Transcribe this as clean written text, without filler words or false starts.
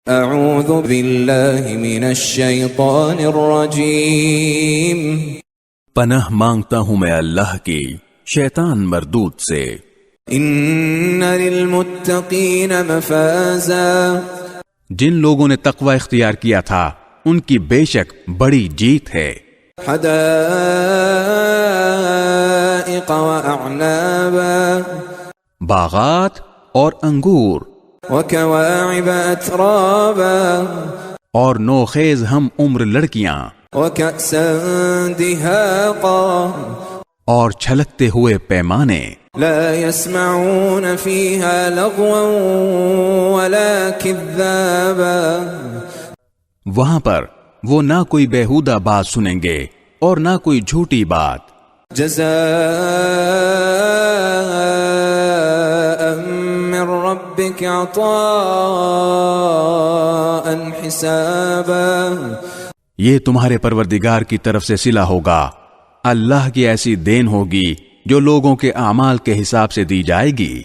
اعوذ باللہ من الشیطان الرجیم، پناہ مانگتا ہوں میں اللہ کی شیطان مردود سے۔ ان للمتقین مفازا، جن لوگوں نے تقوی اختیار کیا تھا ان کی بے شک بڑی جیت ہے۔ حدائق واعنابا، باغات اور انگور وکواعب اترابا، اور نوخیز ہم عمر لڑکیاں وکأسا دہاقا، اور چھلکتے ہوئے پیمانے۔ لا يسمعون فيها لغوا ولا كذابا، وہاں پر وہ نہ کوئی بیہودہ بات سنیں گے اور نہ کوئی جھوٹی بات۔ جزاء من ربك عطاء حسابا، یہ تمہارے پروردگار کی طرف سے صلہ ہوگا، اللہ کی ایسی دین ہوگی جو لوگوں کے اعمال کے حساب سے دی جائے گی۔